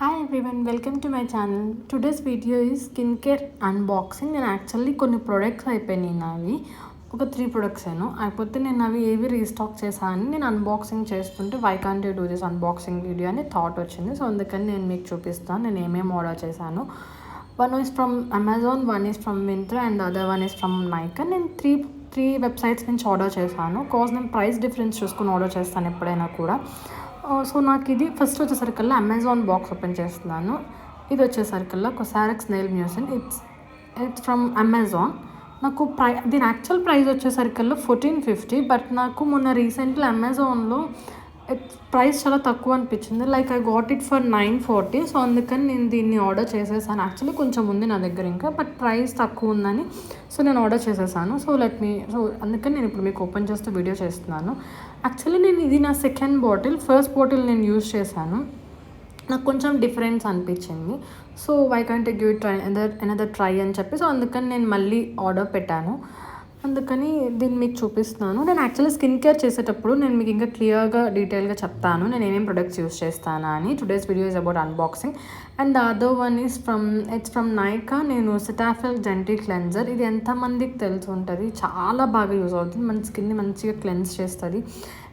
Hi everyone, welcome to my channel. Today's video is skin care unboxing. నేను actually కొన్ని products అయిపోయినాయి నావి, ఒక 3 ప్రొడక్ట్స్ అయిపోతే నేను అవి ఏవి రీస్టాక్ చేశాను నేను అన్బాక్సింగ్ చేస్తుంటే why can't you do this unboxing video అని థాట్ వచ్చింది. సో అందుకని నేను మీకు చూపిస్తాను నేను ఏమేమి ఆర్డర్ చేశాను. One is from Amazon, one is from Myntra and other one is from Nykaa. నేను త్రీ వెబ్సైట్స్ నుంచి ఆర్డర్ చేశాను. కాజ్ నేను ప్రైస్ డిఫరెన్స్ చూసుకుని ఆర్డర్ చేస్తాను ఎప్పుడైనా కూడా. సో నాకు ఇది ఫస్ట్ వచ్చేసరికల్లా అమెజాన్ బాక్స్ ఓపెన్ చేస్తున్నాను. ఇది వచ్చేసరికల్లా COSRX snail mucin. It's from Amazon. నాకు దీని యాక్చువల్ ప్రైస్ వచ్చేసరికల్లా 1450. బట్ నాకు మొన్న రీసెంట్లీ అమెజాన్లో ప్రైస్ చాలా తక్కువ అనిపించింది. Like I got it for 940. So అందుకని నేను దీన్ని ఆర్డర్ చేసేసాను. యాక్చువల్లీ కొంచెం ఉంది నా దగ్గర ఇంకా, బట్ ప్రైస్ తక్కువ ఉందని సో నేను ఆర్డర్ చేసేసాను. సో అందుకని నేను ఇప్పుడు మీకు ఓపెన్ చేస్తూ వీడియో చేస్తున్నాను. యాక్చువల్లీ ఇది నా సెకండ్ బాటిల్. ఫస్ట్ బాటిల్ నేను యూజ్ చేశాను, నాకు కొంచెం డిఫరెన్స్ అనిపించింది. So why can't give try another try అని చెప్పి సో అందుకని నేను మళ్ళీ ఆర్డర్ పెట్టాను. అందుకని దీన్ని మీకు చూపిస్తున్నాను. నేను యాక్చువల్లీ స్కిన్ కేర్ చేసేటప్పుడు నేను మీకు ఇంకా క్లియర్గా డీటెయిల్గా చెప్తాను నేను ఏమేమి ప్రొడక్ట్స్ యూస్ చేస్తానా అని. Today's video is about unboxing. And the other one is from Nykaa. నేను సెటాఫిల్ జెంటిల్ క్లెన్జర్. ఇది ఎంతమందికి తెలిసి ఉంటుంది, చాలా బాగా యూజ్ అవుతుంది, మన స్కిన్ని మంచిగా క్లెన్స్ చేస్తుంది.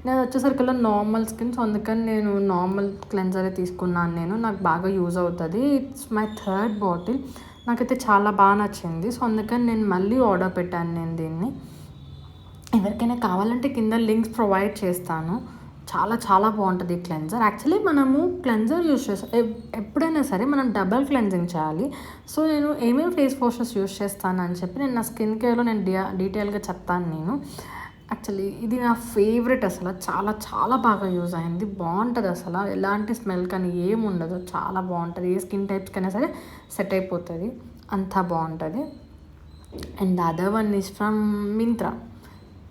నేను వచ్చేసరికల్లా నార్మల్ స్కిన్, సో అందుకని నేను నార్మల్ క్లెన్జరే తీసుకున్నాను. నాకు బాగా యూజ్ అవుతుంది. It's my third bottle. నాకైతే చాలా బాగా నచ్చింది. సో అందుకని నేను మళ్ళీ ఆర్డర్ పెట్టాను నేను దీన్ని. ఎవరికైనా కావాలంటే కింద లింక్స్ ప్రొవైడ్ చేస్తాను. చాలా చాలా బాగుంటుంది ఈ క్లెన్జర్. యాక్చువల్లీ మనము క్లెన్జర్ యూస్ చేస్తాం ఎప్పుడైనా సరే మనం డబల్ క్లెన్జింగ్ చేయాలి. సో నేను ఏమేమి ఫేస్ వాషెస్ యూస్ చేస్తాను అని చెప్పి నేను నా స్కిన్ కేర్లో నేను డీటెయిల్గా చెప్తాను నేను. యాక్చువల్లీ ఇది నా ఫేవరెట్. అసలు చాలా చాలా బాగా యూజ్ అయింది, బాగుంటుంది. అసలు ఎలాంటి స్మెల్ కానీ ఏమి ఉండదు, చాలా బాగుంటుంది. ఏ స్కిన్ టైప్స్కైనా సరే సెట్ అయిపోతుంది, అంతా బాగుంటుంది. And other one is from Myntra.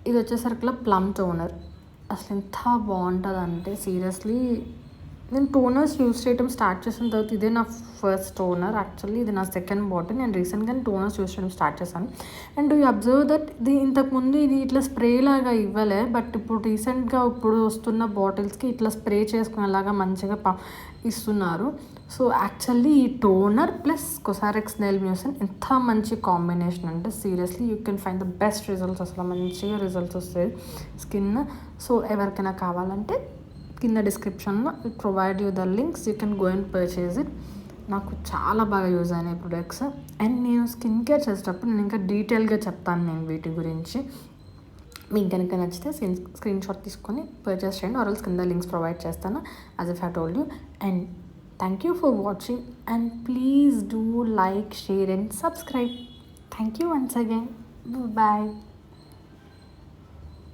ఇది వచ్చేసరికి ప్లమ్ టోనర్. అసలు ఎంత బాగుంటుంది అంటే సీరియస్లీ నేను టోనర్స్ యూస్ చేయడం స్టార్ట్ చేసిన తర్వాత ఇదే నా ఫస్ట్ టోనర్. యాక్చువల్లీ ఇది నా సెకండ్ బాటిల్. నేను రీసెంట్గానే టోనర్స్ యూస్ చేయడం స్టార్ట్ చేశాను. అండ్ యూ అబ్జర్వ్ దట్ ఇంతకుముందు ఇది ఇట్లా స్ప్రే లాగా ఇవ్వలే, బట్ ఇప్పుడు రీసెంట్గా వస్తున్న బాటిల్స్కి ఇట్లా స్ప్రే చేసుకునేలాగా మంచిగా ఇస్తున్నారు. సో యాక్చువల్లీ ఈ టోనర్ ప్లస్ కొసారెక్స్ నెయిల్ మ్యూజియం ఎంత మంచి కాంబినేషన్ అంటే seriously you can find the best results. అసలు మంచిగా రిజల్ట్స్ వస్తాయి స్కిన్. సో ఎవరికైనా కావాలంటే కింద డిస్క్రిప్షన్లో provide you the links, you can go and purchase it. నాకు చాలా బాగా యూజ్ అయినాయి ప్రొడక్ట్స్. అండ్ నేను స్కిన్ కేర్ చేసేటప్పుడు నేను ఇంకా డీటెయిల్గా చెప్తాను నేను వీటి గురించి. మీకు కనుక నచ్చితే స్క్రీన్ షాట్ తీసుకొని పర్చేస్ చేయండి, ఆర్ ఎల్స్ కింద లింక్స్ ప్రొవైడ్ చేస్తాను as if I told you. And thank you for watching and please do like, share and subscribe. Thank you once again. Bye.